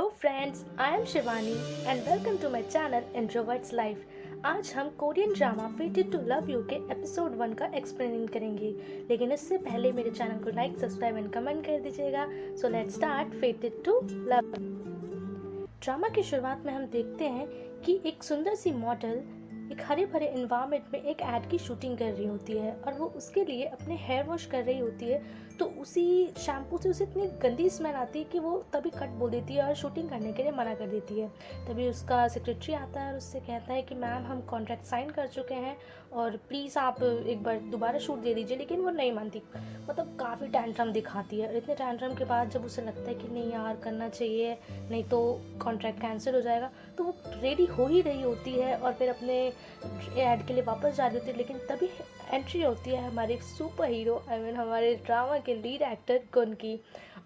Hello friends, I am Shivani and welcome to my channel introverts life. आज हम Korean drama fated to love you के episode 1 का explaining करेंगे, लेकिन इससे पहले मेरे चैनल को लाइक, सब्सक्राइब एंड कमेंट कर दीजिएगा। So let's start fated to love. Drama की शुरुआत में हम देखते हैं कि एक सुंदर सी मॉडल एक हरे भरे इन्वायरमेंट में एक ऐड की शूटिंग कर रही होती है और वो उसके लिए अपने हेयर वॉश कर रही होती है। तो उसी शैम्पू से उसे इतनी गंदी स्मेल आती है कि वो तभी कट बोल देती है और शूटिंग करने के लिए मना कर देती है। तभी उसका सेक्रेटरी आता है और उससे कहता है कि मैम, हम कॉन्ट्रैक्ट साइन कर चुके हैं और प्लीज़ आप एक बार दोबारा शूट दे दीजिए। लेकिन वो नहीं मानती, मतलब काफ़ी टैंट्रम दिखाती है। और इतने टैंट्रम के बाद जब उसे लगता है कि नहीं यार, करना चाहिए, नहीं तो कॉन्ट्रैक्ट कैंसिल हो जाएगा, तो वो रेडी हो ही रही होती है और फिर अपने ऐड के लिए वापस जा रही होती है। लेकिन तभी एंट्री होती है हमारे सुपर हीरो, हमारे ड्रामा के लीड एक्टर गुन की।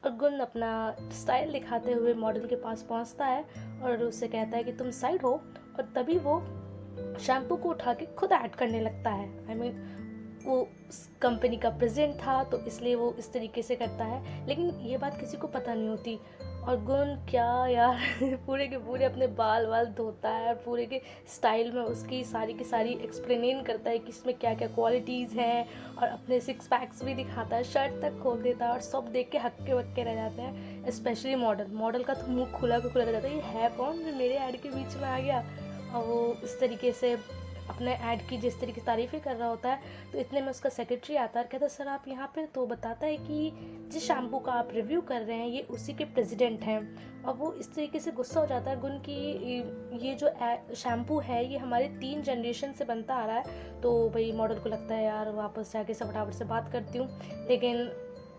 और गुन अपना स्टाइल दिखाते हुए मॉडल के पास पहुंचता है और उससे कहता है कि तुम साइड हो। और तभी वो शैम्पू को उठा के खुद ऐड करने लगता है। वो कंपनी का प्रेसिडेंट था तो इसलिए वो इस तरीके से करता है, लेकिन ये बात किसी को पता नहीं होती। और गुन क्या यार पूरे के पूरे अपने बाल वाल धोता है और पूरे के स्टाइल में उसकी सारी की सारी एक्सप्लेन करता है कि इसमें क्या क्या क्वालिटीज़ हैं, और अपने सिक्स पैक्स भी दिखाता है, शर्ट तक खोल देता है और सब देख के हक्के वक्के रह जाते हैं। स्पेशली मॉडल का तो मुँह खुला का खुला रह जाता है, ये है कौन जो मेरे ऐड के बीच में आ गया। और वो इस तरीके से अपने ऐड की जिस तरीके से तारीफ़ें कर रहा होता है। तो इतने में उसका सेक्रेटरी आता है, कहता है सर आप यहाँ पे। तो बताता है कि जिस शैम्पू का आप रिव्यू कर रहे हैं ये उसी के प्रेसिडेंट हैं। और वो इस तरीके से गुस्सा हो जाता है गुन की, ये जो शैम्पू है ये हमारे 3 जनरेशन से बनता आ रहा है। तो भाई मॉडल को लगता है यार वापस जाके सब फटाफट से बात करती हूँ, लेकिन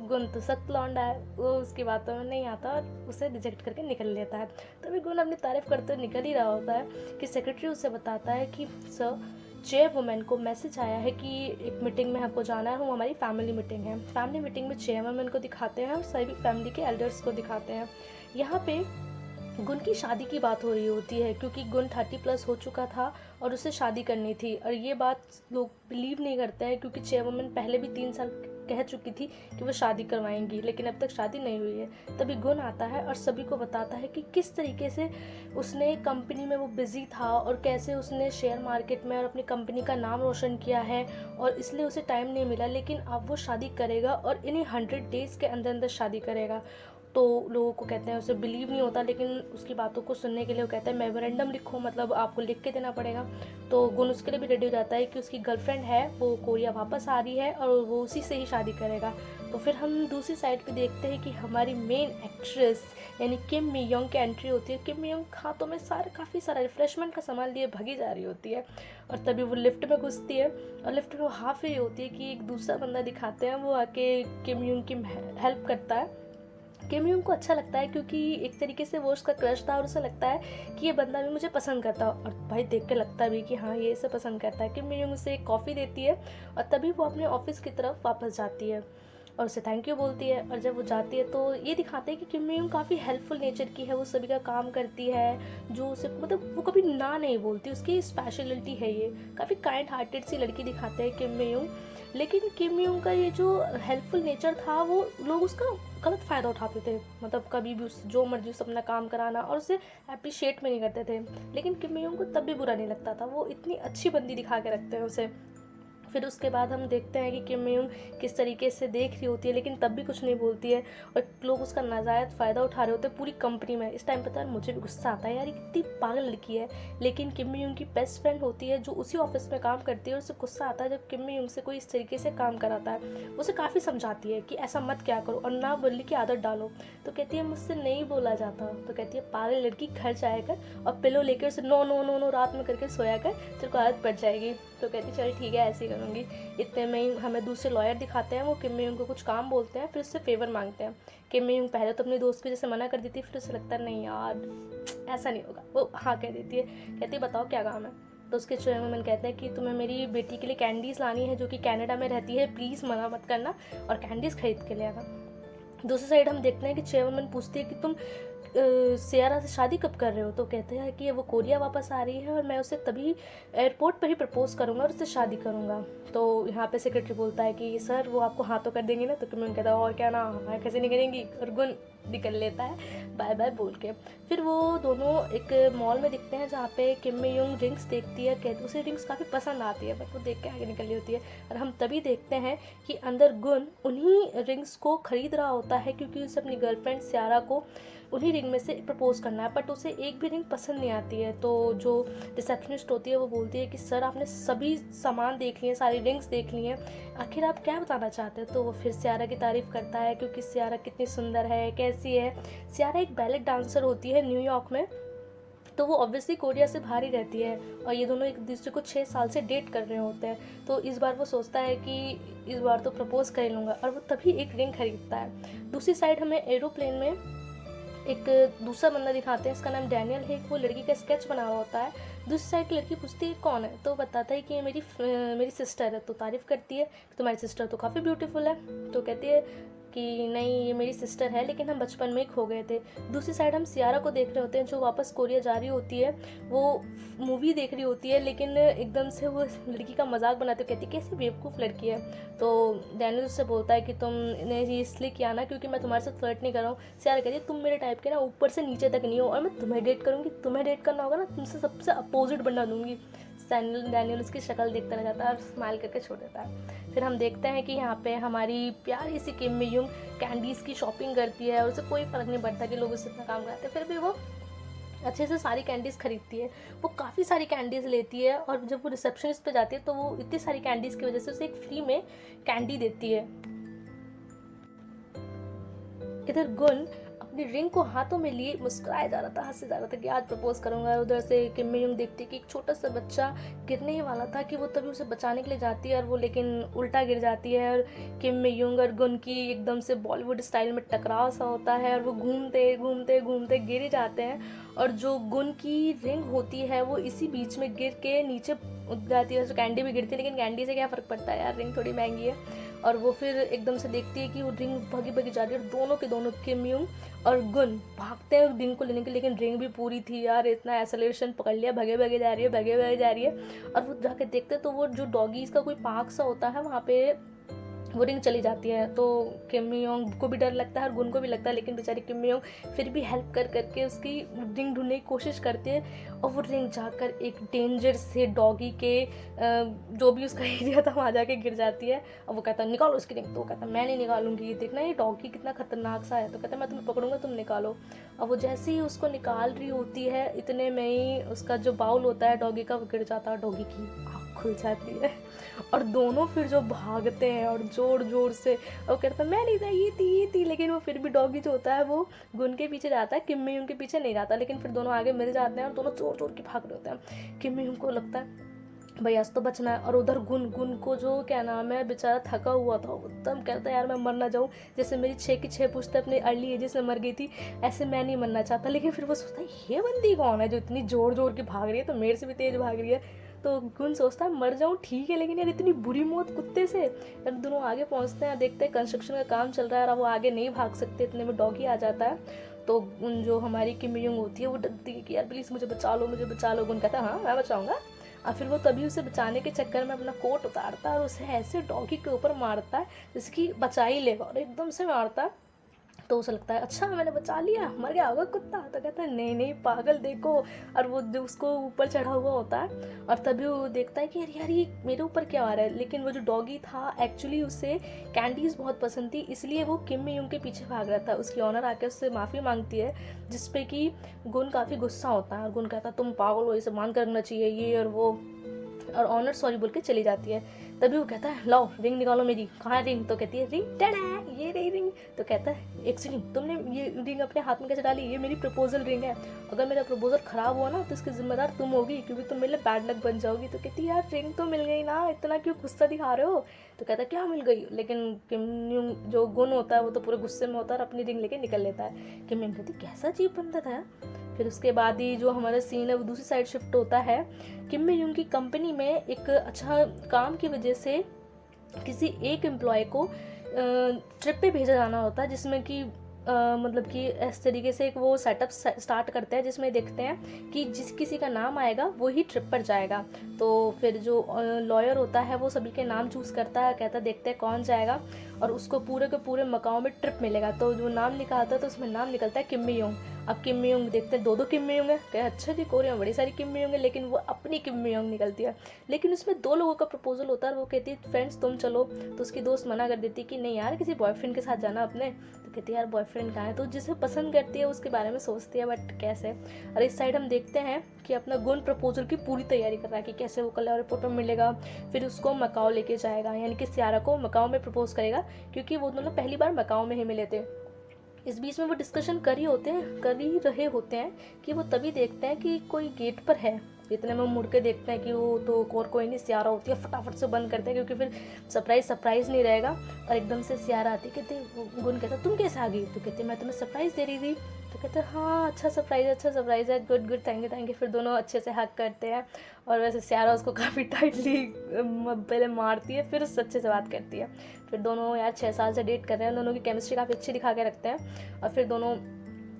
गुन तो सख्त लौंडा है, वो उसकी बातों में नहीं आता और उसे रिजेक्ट करके निकल लेता है। तभी गुन अपनी तारीफ़ करते हुए निकल ही रहा होता है कि सेक्रेटरी उसे बताता है कि सर, चेयरवुमेन को मैसेज आया है कि एक मीटिंग में आपको जाना है। वो हमारी फैमिली मीटिंग है। फैमिली मीटिंग में चेयरवुमेन को दिखाते हैं और सभी फैमिली के एल्डर्स को दिखाते हैं। यहाँ पे गुन की शादी की बात हो रही होती है, क्योंकि गुन 30+ हो चुका था और उसे शादी करनी थी। और ये बात लोग बिलीव नहीं करते हैं, क्योंकि चेयरवुमेन पहले भी 3 साल कह चुकी थी कि वो शादी करवाएंगी, लेकिन अब तक शादी नहीं हुई है। तभी गुन आता है और सभी को बताता है कि किस तरीके से उसने कंपनी में वो बिज़ी था और कैसे उसने शेयर मार्केट में और अपनी कंपनी का नाम रोशन किया है और इसलिए उसे टाइम नहीं मिला। लेकिन अब वो शादी करेगा और इन्हीं 100 डेज़ के अंदर अंदर शादी करेगा। तो लोगों को कहते हैं, उसे बिलीव नहीं होता, लेकिन उसकी बातों को सुनने के लिए वो कहता है मेमोरेंडम लिखो, मतलब आपको लिख के देना पड़ेगा। तो गुन उसके लिए भी रेडी हो जाता है कि उसकी गर्लफ्रेंड है वो कोरिया वापस आ रही है और वो उसी से ही शादी करेगा। तो फिर हम दूसरी साइड पे देखते हैं कि हमारी मेन एक्ट्रेस यानी किम मी योंग की एंट्री होती है। किम मी योंग हाथों में काफ़ी सारा रिफ्रेशमेंट का सामान लिए भगी जा रही होती है। और तभी वो लिफ्ट में घुसती है और लिफ्ट में वो हाफ ही होती है कि एक दूसरा बंदा दिखाते हैं, वो आके किम योंग की हेल्प करता है। किम यूंग को अच्छा लगता है क्योंकि एक तरीके से वो उसका क्रश था और उसे लगता है कि ये बंदा भी मुझे पसंद करता है। और भाई देख के लगता भी कि हाँ ये इसे पसंद करता है। किम यूंग उसे एक कॉफ़ी देती है और तभी वो अपने ऑफिस की तरफ वापस जाती है और उसे थैंक यू बोलती है। और जब वो जाती है तो ये दिखाते हैं कि किम यूंग काफ़ी हेल्पफुल नेचर की है, वो सभी का काम करती है, जो उसे मतलब वो कभी ना नहीं बोलती, उसकी स्पेशलिटी है ये। काफ़ी काइंड हार्टेड सी लड़की दिखाते हैं किम यूंग। लेकिन किम यूंग का ये जो हेल्पफुल नेचर था वो लोग उसका गलत फ़ायदा उठाते थे, मतलब कभी भी उस जो मर्जी उसे अपना काम कराना और उसे अप्रिशिएट में नहीं करते थे। लेकिन किम यूंग को तब भी बुरा नहीं लगता था, वो इतनी अच्छी बंदी दिखा के रखते हैं उसे। फिर उसके बाद हम देखते हैं कि किम यूंग किस तरीके से देख रही होती है लेकिन तब भी कुछ नहीं बोलती है और लोग उसका नाजायज़ फ़ायदा उठा रहे होते हैं पूरी कंपनी में। इस टाइम पता है मुझे भी गुस्सा आता है यार, ये कितनी पागल लड़की है। लेकिन किम यूंग की बेस्ट फ्रेंड होती है जो उसी ऑफिस में काम करती है और उसे गुस्सा आता है जब किम यूंग से कोई इस तरीके से काम कराता है। उसे काफ़ी समझाती है कि ऐसा मत क्या करो और ना बोलने की आदत डालो। तो कहती है मुझसे नहीं बोला जाता। तो कहती है पागल लड़की, घर जाया कर और पिलो लेकर उसे नो नो नो नो रात में करके सोया कर, तेरे को आदत पड़ जाएगी। तो कहती चल ठीक है ऐसे ही करूँगी। इतने में ही हमें दूसरे लॉयर दिखाते हैं, वो किम यूंग को कुछ काम बोलते हैं, फिर उससे फेवर मांगते हैं। किम यूंग पहले तो अपने दोस्त की जैसे मना कर देती है, फिर उसे लगता है नहीं यार ऐसा नहीं होगा, वो हाँ कह देती है। कहती है बताओ क्या काम है। तो उसके चेयरमैन कहते हैं कि तुम्हें मेरी बेटी के लिए कैंडीज़ लानी है जो कि कनाडा में रहती है, प्लीज़ मना मत करना और कैंडीज़ खरीद के ले आना। दूसरी साइड हम देखते हैं कि चेयरमैन पूछती है कि तुम सियारा से शादी कब कर रहे हो। तो कहते हैं कि वो कोरिया वापस आ रही है और मैं उसे तभी एयरपोर्ट पर ही प्रपोज करूँगा और उससे शादी करूँगा। तो यहाँ पे सेक्रेटरी बोलता है कि सर वो आपको हाँ तो कर देंगे ना। तो किम कहता है और क्या ना, हाँ कैसे नहीं करेंगी। और गुन निकल लेता है बाय बाय बोल के। फिर वो दोनों एक मॉल में दिखते हैं जहाँ पे किम मी यूंग रिंग्स देखती है, कहती उसे रिंग्स काफ़ी पसंद आती है, बट वो देख के आगे निकल रही होती है। और हम तभी देखते हैं कि अंदर गुन उन्हीं रिंग्स को खरीद रहा होता है, क्योंकि उसे अपनी गर्लफ्रेंड सियारा को उन्हीं रिंग में से प्रपोज करना है, बट उसे एक भी रिंग पसंद नहीं आती है। तो जो रिसेप्शनिस्ट होती है वो बोलती है कि सर आपने सभी सामान देख लिए, सारी रिंग्स देख ली हैं, आखिर आप क्या बताना चाहते हैं। तो वो फिर सियारा की तारीफ़ करता है, क्योंकि सियारा कितनी सुंदर है, कैसी है। सियारा एक बैलेट डांसर होती है न्यूयॉर्क में, तो वो ऑब्वियसली कोरिया से बाहर ही रहती है, और ये दोनों एक दूसरे को 6 साल से डेट कर रहे होते हैं। तो इस बार वो सोचता है कि इस बार तो प्रपोज कर लूँगा, और वो तभी एक रिंग खरीदता है। दूसरी साइड हमें एरोप्लेन में एक दूसरा बंदा दिखाते हैं, इसका नाम डैनियल है। वो लड़की का स्केच बना रहा होता है। दूसरी साइड की लड़की पूछती है कौन है, तो बताता है कि ये मेरी सिस्टर है। तो तारीफ़ करती है, तुम्हारी सिस्टर तो काफ़ी ब्यूटीफुल है। तो कहती है कि नहीं ये मेरी सिस्टर है, लेकिन हम बचपन में ही खो गए थे। दूसरी साइड हम सियारा को देख रहे होते हैं, जो वापस कोरिया जा रही होती है। वो मूवी देख रही होती है, लेकिन एकदम से वो लड़की का मजाक बनाते हुए कहती है कैसी बेवकूफ़ लड़की है। तो डैनियल उससे बोलता है कि तुमने ये इसलिए किया ना क्योंकि मैं तुम्हारे साथ फ्लर्ट नहीं कर रहा हूँ। सियारा कहती है तुम मेरे टाइप के ना ऊपर से नीचे तक नहीं हो, और मैं तुम्हें डेट करूँगी, तुम्हें डेट करना होगा ना तुमसे सबसे अपोजिट बना दूंगी। डैनियल उसकी शक्ल देखता रह जाता है और स्माइल करके छोड़ देता है। फिर हम देखते हैं कि यहाँ पे हमारी प्यारी सी किम मी यूंग कैंडीज़ की शॉपिंग करती है, और उसे कोई फ़र्क नहीं पड़ता कि लोग उससे इतना काम कराते हैं, फिर भी वो अच्छे से सारी कैंडीज़ खरीदती है। वो काफ़ी सारी कैंडीज़ लेती है, और जब वो रिसेप्शनिस्ट पे जाती है तो वो इतनी सारी कैंडीज़ की वजह से उसे एक फ्री में कैंडी देती है। इधर गुन अपनी रिंग को हाथों में लिए मुस्कुराया जा रहा था, हंसे जा रहा था कि आज प्रपोज करूंगा। उधर से किम मी यूंग देखती है कि एक छोटा सा बच्चा गिरने ही वाला था, कि वो तभी उसे बचाने के लिए जाती है, और वो लेकिन उल्टा गिर जाती है, और किम मी यूंग और गुन की एकदम से बॉलीवुड स्टाइल में टकराव सा होता है, और वो घूमते घूमते घूमते गिर ही जाते हैं। और जो गुन की रिंग होती है वो इसी बीच में गिर के नीचे उठ जाती है। जो कैंडी भी गिरती है, लेकिन कैंडी से क्या फ़र्क पड़ता है यार, रिंग थोड़ी महंगी है। और वो फिर एकदम से देखती है कि वो रिंग भागी भागी जा रही है, और दोनों के दोनों किम यूंग और गुन भागते हैं रिंग को लेने के, लेकिन रिंग भी पूरी थी यार, इतना एक्सेलरेशन पकड़ लिया, भगे भगे जा रही है, भगे भगे जा रही है। और वो जाके देखते तो वो जो डॉगीज़ का कोई पार्क सा होता है वहाँ पे वो रिंग चली जाती है। तो किम मी यूंग को भी डर लगता है और गुन को भी लगता है, लेकिन बेचारी किम मी यूंग फिर भी हेल्प कर करके उसकी रिंग ढूंढने की कोशिश करती है, और वो रिंग जाकर एक डेंजर से डॉगी के जो भी उसका एरिया था वहाँ जाके गिर जाती है। और वो कहता है निकालो उसकी रिंग, तो वो कहता है मैं नहीं निकालूंगी, देखना ये डॉगी कितना खतरनाक सा है। तो कहता है मैं तुम्हें पकड़ूंगा, तुम निकालो। और वो जैसे ही उसको निकाल रही होती है, इतने में ही उसका जो बाउल होता है डॉगी का वो गिर जाता है, डॉगी की आँख खुल जाती है, और दोनों फिर जो भागते हैं और जोर जोर से, और कहता है मैं नहीं था, ये थी, लेकिन वो फिर भी डॉगी जो होता है वो गुन के पीछे जाता है, किम मी यूंग के पीछे नहीं जाता, लेकिन फिर दोनों आगे मिल जाते हैं और दोनों जोर जोर के भाग रहे होते हैं। किम मी यूंग को लगता है भाई आज तो बचना है, और उधर गुन गुन को जो क्या नाम है बेचारा थका हुआ था, वो एकदम कहता है यार मैं मर ना जाऊँ, जैसे मेरी 6 की 6 पुश्तें अपने अर्ली एजेस में मर गई थी, ऐसे मैं नहीं मरना चाहता। लेकिन फिर वो सोचता है ये बंदी कौन है जो इतनी जोर जोर के भाग रही है, तो मेरे से भी तेज भाग रही है। तो गुन सोचता है मर जाऊँ ठीक है, लेकिन यार इतनी बुरी मौत कुत्ते से। यार दोनों आगे पहुँचते हैं, देखते हैं कंस्ट्रक्शन का काम चल रहा है, और वो आगे नहीं भाग सकते, इतने में डॉगी आ जाता है। तो जो हमारी किम मी यूंग होती है वो डरती है कि यार प्लीज़ मुझे बचा लो, मुझे बचा लो। गुन कहता है हाँ मैं बचाऊंगा। और फिर वो तभी उसे बचाने के चक्कर में अपना कोट उतारता है और उसे ऐसे डॉगी के ऊपर मारता है जैसे कि बचा ही लेगा, और एकदम से मारता है। तो उसे लगता है अच्छा मैंने बचा लिया, मर गया होगा कुत्ता। तो कहता है नहीं नहीं पागल देखो, और वो जो उसको ऊपर चढ़ा हुआ होता है, और तभी वो देखता है कि यार ये मेरे ऊपर क्या आ रहा है। लेकिन वो जो डॉगी था एक्चुअली उसे कैंडीज़ बहुत पसंद थी, इसलिए वो किम मी यूंग के पीछे भाग रहा था। उसकी ऑनर आके उससे माफ़ी मांगती है, जिसपे कि गुन काफ़ी गुस्सा होता है, और गुन कहता है तुम पागल हो, इसे मान करना चाहिए ये और वो, और ऑनर सॉरी बोल के चली जाती है। तभी वो कहता है लाओ रिंग निकालो मेरी, कहाँ रिंग। तो कहती है रिंग टड़ा ये रही रिंग। तो कहता है एक सेकंड तुमने ये रिंग अपने हाथ में कैसे डाली, ये मेरी प्रपोजल रिंग है, अगर मेरा प्रपोजल ख़राब हुआ ना तो इसकी जिम्मेदार तुम होगी, क्योंकि तुम मेरे लिए बैड लक बन जाओगी। तो कहती है यार रिंग तो मिल गई ना, इतना क्यों गुस्सा दिखा रहे हो। तो कहता है क्या मिल गई, लेकिन किम यूंग जो गुन होता है वो तो पूरे गुस्से में होता है और अपनी रिंग लेके निकल लेता है। किम यूंग कहती कैसा अजीब बंदा था। फिर उसके बाद ही जो हमारा सीन है वो दूसरी साइड शिफ्ट होता है। किम मी यूंग की कंपनी में एक अच्छा काम की वजह से किसी एक एम्प्लॉय को ट्रिप पे भेजा जाना होता है, जिसमें कि मतलब कि इस तरीके से एक वो सेटअप स्टार्ट करते हैं जिसमें देखते हैं कि जिस किसी का नाम आएगा वो ही ट्रिप पर जाएगा। तो फिर जो लॉयर होता है वो सभी के नाम चूज़ करता है, कहता है देखते हैं कौन जाएगा और उसको पूरे के पूरे मकाओ में ट्रिप मिलेगा। तो जो नाम निकालता है तो उसमें नाम निकलता है किम मी योंग। अब किम मी योंग देखते हैं दो किम मी योंग है, कहे अच्छा जी कोरिया में बड़ी सारी किम मी योंग है, लेकिन वो अपनी किम मी योंग निकलती है। लेकिन उसमें 2 लोगों का प्रपोजल होता है और वो कहती है फ्रेंड्स तुम चलो, तो उसकी दोस्त मना कर देती है कि नहीं यार किसी बॉयफ्रेंड के साथ जाना अपने। तो कहती है यार बॉयफ्रेंड कहाँ है, तो जिसे पसंद करती है उसके बारे में सोचती है बट कैसे। और इस साइड हम देखते हैं कि अपना गुन प्रपोजल की पूरी तैयारी कर रहा है कि कैसे वो कल एयरपोर्ट पर मिलेगा, फिर उसको मकाओ लेके जाएगा, यानी कि सियारा को मकाओ में प्रपोज करेगा, क्योंकि वो दोनों पहली बार मकाओ में ही मिले थे। इस बीच में वो डिस्कशन कर ही रहे होते हैं कि वो तभी देखते हैं कि कोई गेट पर है। इतने में मुड़ के देखते हैं कि वो तो और कोई नहीं, सियारा होती है, फटाफट से बंद करते हैं क्योंकि फिर सरप्राइज नहीं रहेगा। और एकदम से सियारा आती, कहते गुन कहता तुम कैसे आ गई, तो कहते मैं तुम्हें सरप्राइज दे रही थी। तो कहते हाँ अच्छा सरप्राइज है, गुड थैंक यू। फिर दोनों अच्छे से हक करते हैं और वैसे सियारा उसको काफ़ी टाइटली पहले मारती है, फिर उससे अच्छे से बात करती है। फिर दोनों यार 6 साल से डेट कर रहे हैं, दोनों की केमिस्ट्री काफ़ी अच्छी दिखा के रखते हैं। और फिर दोनों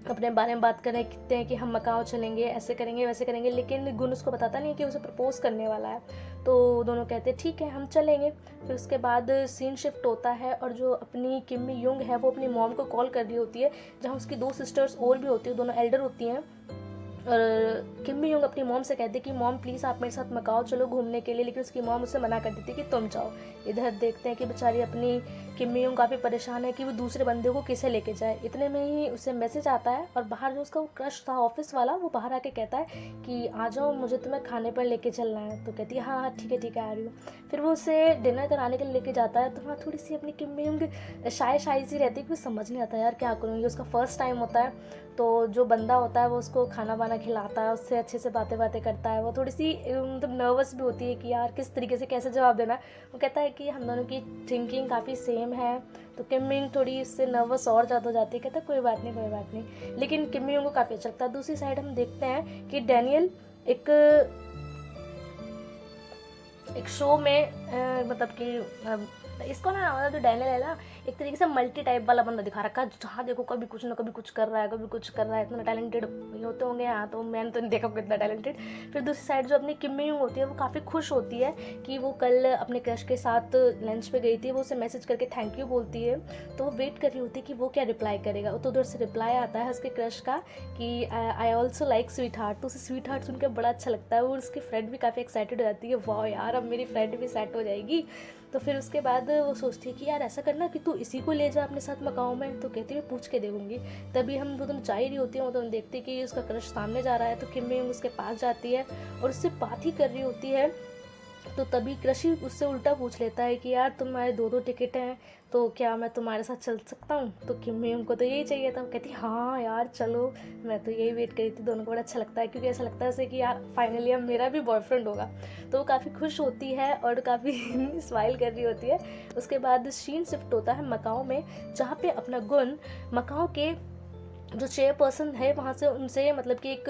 अपने बारे में बात करते हैं कि हम मकाओ चलेंगे, ऐसे करेंगे वैसे करेंगे, लेकिन गुन उसको बताता नहीं है कि उसे प्रपोज करने वाला है। तो दोनों कहते हैं ठीक है हम चलेंगे। फिर उसके बाद सीन शिफ्ट होता है और जो अपनी किम मी योंग है वो अपनी मॉम को कॉल कर रही होती है, जहाँ उसकी 2 सिस्टर्स और भी होती है, दोनों एल्डर होती हैं। और किम मी योंग अपनी मॉम से कहती है कि मॉम प्लीज़ आप मेरे साथ मकाओ चलो घूमने के लिए, लेकिन उसकी मॉम उससे मना कर देती है कि तुम जाओ। इधर देखते हैं कि बेचारी अपनी किम मी योंग काफ़ी परेशान है कि वो दूसरे बंदे को किसे लेके जाए। इतने में ही उसे मैसेज आता है और बाहर जो उसका क्रश था ऑफिस वाला, वो बाहर आके कहता है कि आ जाओ मुझे तुम्हें खाने पर लेके चलना है। तो कहती है हाँ ठीक है आ रही हूँ। फिर वो उसे डिनर कराने के लिए लेके जाता है, तो वहाँ थोड़ी सी अपनी किम मी योंग शाय सी रहती है, कुछ समझ नहीं आता यार क्या करूँगी, उसका फर्स्ट टाइम होता है। तो जो बंदा होता है वो उसको खाना वाना खिलाता है, उससे अच्छे से बातें करता है। वो थोड़ी सी मतलब नर्वस भी होती है कि यार किस तरीके से कैसे जवाब देना है। वो कहता है कि हम दोनों की थिंकिंग काफ़ी सेम है। तो किम मिंग थोड़ी इससे नर्वस और ज़्यादा हो जाती है, कहता है कोई बात नहीं। लेकिन किम मिंग को काफ़ी अच्छा लगता है। दूसरी साइड हम देखते हैं कि डैनियल एक शो में मतलब कि इसको ना जो डैनियल है ना एक तरीके से मल्टी टाइप वाला बंदा दिखा रखा है, जहाँ देखो कभी कुछ ना कभी कुछ कर रहा है, इतना टैलेंटेड होते होंगे यहाँ, तो मैंने तो नहीं देखा कितना टैलेंटेड। फिर दूसरी साइड जो अपनी किम मी योंग होती है वो काफ़ी खुश होती है कि वो कल अपने क्रश के साथ लंच पे गई थी, वो उसे मैसेज करके थैंक यू बोलती है। तो वो वेट कर रही होती है कि वो क्या रिप्लाई करेगा। तो उधर से रिप्लाई आता है उसके क्रश का कि I also like sweet heart. तो उसे स्वीट हार्ट सुन के बड़ा अच्छा लगता है और उसकी फ्रेंड भी काफ़ी एक्साइटेड हो जाती है, वाह यार अब मेरी फ्रेंड भी सेट हो जाएगी। तो फिर उसके बाद वो सोचती है कि यार ऐसा करना कि तू इसी को ले जा अपने साथ मकाओ में। तो कहती है मैं पूछ के देखूंगी। तभी हम वो दोनों जा ही रही होती है, तो हम देखते हैं कि उसका क्रश सामने जा रहा है। तो किम मी योंग उसके पास जाती है और उससे बात ही कर रही होती है। तो तभी क्रश उससे उल्टा पूछ लेता है कि यार तुम्हारे 2 टिकट हैं, तो क्या मैं तुम्हारे साथ चल सकता हूँ। तो किम मी योंग को तो यही चाहिए था, वो कहती हाँ यार चलो, मैं तो यही वेट करी थी। दोनों को बड़ा अच्छा लगता है क्योंकि ऐसा लगता है उसे कि यार फाइनली अब मेरा भी बॉयफ्रेंड होगा। तो वो काफ़ी खुश होती है और काफ़ी स्माइल कर रही होती है। उसके बाद सीन शिफ्ट होता है मकाओ में, जहाँ पे अपना गुन मकाओ के जो चेयरपर्सन है वहाँ से उनसे मतलब कि एक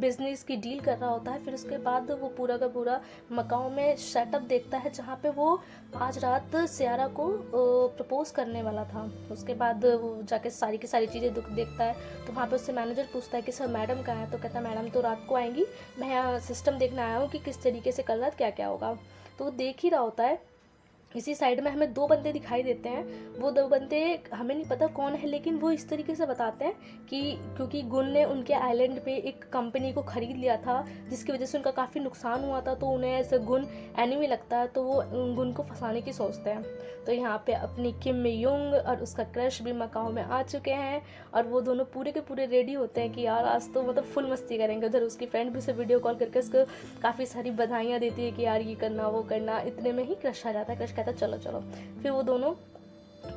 बिजनेस की डील कर रहा होता है। फिर उसके बाद वो पूरा का पूरा मकाओ में सेटअप देखता है, जहाँ पे वो आज रात सियारा को प्रपोज करने वाला था। उसके बाद वो जाके सारी की सारी चीज़ें देखता है। तो वहाँ पे उससे मैनेजर पूछता है कि सर मैडम कहाँ है। तो कहता है मैडम तो रात को आएंगी, मैं यहाँ सिस्टम देखने आया हूँ कि किस तरीके से कल रात क्या क्या होगा। तो वो देख ही रहा होता है। इसी साइड में हमें 2 बंदे दिखाई देते हैं। वो 2 बंदे हमें नहीं पता कौन है, लेकिन वो इस तरीके से बताते हैं कि क्योंकि गुन ने उनके आइलैंड पे एक कंपनी को ख़रीद लिया था, जिसकी वजह से उनका काफ़ी नुकसान हुआ था। तो उन्हें ऐसे गुन एनिमी लगता है, तो वो गुन को फंसाने की सोचते हैं। तो यहाँ पे अपनी किम मी योंग और उसका क्रश भी मकाओ में आ चुके हैं और वो दोनों पूरे के पूरे रेडी होते हैं कि यार आज तो मतलब फुल मस्ती करेंगे। उधर उसकी फ्रेंड भी उसे वीडियो कॉल करके उसको काफ़ी सारी बधाइयाँ देती है कि यार ये करना वो करना। इतने में ही क्रश आ जाता है। क्रश कहता है चलो। फिर वो दोनों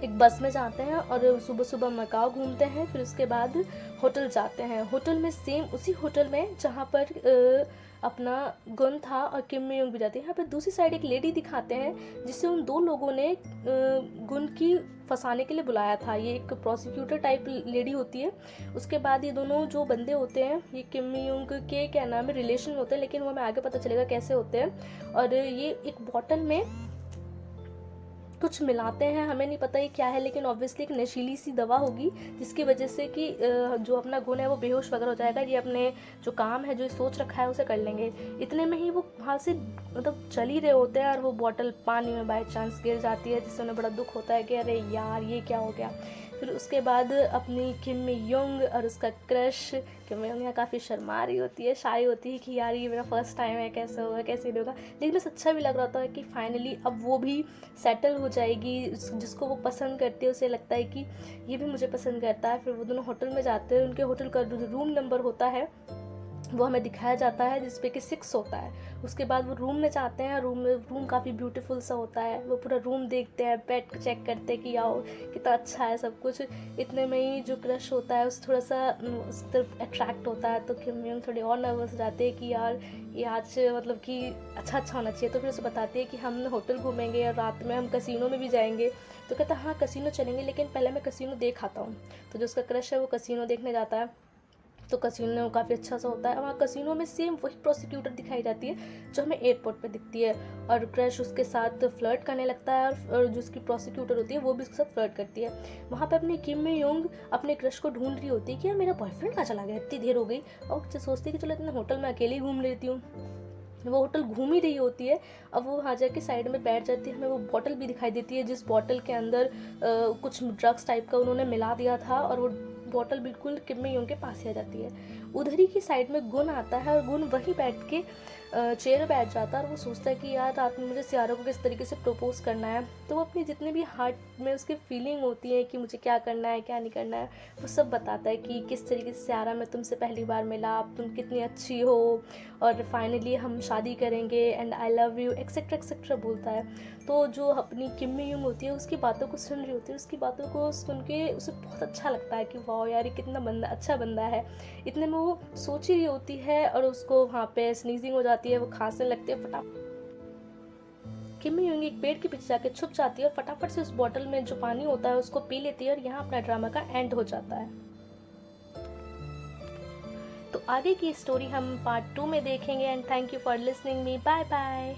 एक बस में जाते हैं और सुबह सुबह मकाओ घूमते हैं। फिर उसके बाद होटल जाते हैं। होटल में सेम उसी होटल में जहाँ पर अपना गुन था और किम मी योंग भी जाती है। यहाँ पे दूसरी साइड एक लेडी दिखाते हैं जिससे उन 2 लोगों ने गुन की फंसाने के लिए बुलाया था। ये एक प्रोसिक्यूटर टाइप लेडी होती है। उसके बाद ये दोनों जो बंदे होते हैं ये किम मी योंग के क्या नाम है रिलेशन में होते हैं, लेकिन वो हमें आगे पता चलेगा कैसे होते हैं। और ये एक बॉटल में कुछ मिलाते हैं, हमें नहीं पता ये क्या है, लेकिन ऑब्वियसली एक नशीली सी दवा होगी जिसकी वजह से कि जो अपना गुण है वो बेहोश वगैरह हो जाएगा, ये अपने जो काम है, जो सोच रखा है उसे कर लेंगे। इतने में ही वो वहाँ से मतलब चल ही रहे होते हैं और वो बॉटल पानी में बाय चांस गिर जाती है, जिससे उन्हें बड़ा दुख होता है कि अरे यार ये क्या हो गया। फिर उसके बाद अपनी किम मी युंग और उसका क्रश, किम मी युंग यहाँ काफ़ी शर्मा रही होती है, शाई होती है कि यार ये मेरा फर्स्ट टाइम है, कैसे होगा कैसे नहीं होगा, लेकिन उसे अच्छा भी लग रहा था कि फाइनली अब वो भी सेटल हो जाएगी, जिसको वो पसंद करती है उसे लगता है कि ये भी मुझे पसंद करता है। फिर वो दोनों होटल में जाते हैं, उनके होटल का जो रूम नंबर होता है वो हमें दिखाया जाता है जिसपे कि 6 होता है। उसके बाद वो रूम में जाते हैं, रूम काफ़ी ब्यूटीफुल सा होता है, वो पूरा रूम देखते हैं, बेड चेक करते हैं कि याओ कितना अच्छा है सब कुछ। इतने में ही जो क्रश होता है उस थोड़ा सा उस तरफ अट्रैक्ट होता है, तो किम युंग थोड़ी और नर्वस हो जाते हैं कि यार ये आज मतलब कि अच्छा होना चाहिए। तो फिर उसे बताती है कि हम होटल घूमेंगे और रात में हम कसिनो में भी जाएंगे। तो कहता है हाँ कसिनो चलेंगे, लेकिन पहले मैं कसिनो देख आता हूँ। तो जो उसका क्रश है वो कसिनो देखने जाता है, तो कसिनो काफ़ी अच्छा सा होता है। वहाँ कसिनो में सेम वही प्रोसिक्यूटर दिखाई जाती है जो हमें एयरपोर्ट पे दिखती है, और क्रश उसके साथ फ्लर्ट करने लगता है, और जो उसकी प्रोसिक्यूटर होती है वो भी उसके साथ फ्लर्ट करती है। वहाँ पे अपनी किम मी युंग अपने क्रश को ढूंढ रही होती है कि यार मेरा बॉयफ्रेंड कहाँ चला गया, इतनी देर हो गई, और सोचती है कि चलो इतने होटल में अकेले ही घूम लेती हूँ। वो होटल घूम ही रही होती है, अब वो वहाँ जाके साइड में बैठ जाती है। हमें वो बॉटल भी दिखाई देती है जिस बॉटल के अंदर कुछ ड्रग्स टाइप का उन्होंने मिला दिया था, और वो बॉटल बिल्कुल किम मी युंग के पास ही आ जाती है। उधर ही की साइड में गुन आता है, और गुन वहीं बैठ के चेयर में बैठ जाता है, और वो सोचता है कि यार रात में मुझे सियारा को किस तरीके से प्रपोज करना है। तो वो अपनी जितनी भी हार्ट में उसकी फीलिंग होती है कि मुझे क्या करना है क्या नहीं करना है, वो सब बताता है कि किस तरीके से सियारा मैं तुमसे पहली बार मिला, तुम कितनी अच्छी हो, और फाइनली हम शादी करेंगे, and I love you etcetera etcetera बोलता है। तो जो अपनी किम मी युंग होती है उसकी बातों को सुन रही होती है, उसकी बातों को सुन के उसे बहुत अच्छा लगता है कि वाह यार ये कितना अच्छा बंदा है। इतने में वो सोच ही रही होती है और उसको वहाँ पे स्नीजिंग हो जाती है, वो खांसने लगती है। फटाफट किम मी युंग एक पेड़ के पीछे जाके छुप जाती है और फटाफट से उस बॉटल में जो पानी होता है उसको पी लेती है, और यहाँ अपना ड्रामा का एंड हो जाता है। तो आगे की स्टोरी हम पार्ट 2 में देखेंगे, and thank you for listening me, bye bye.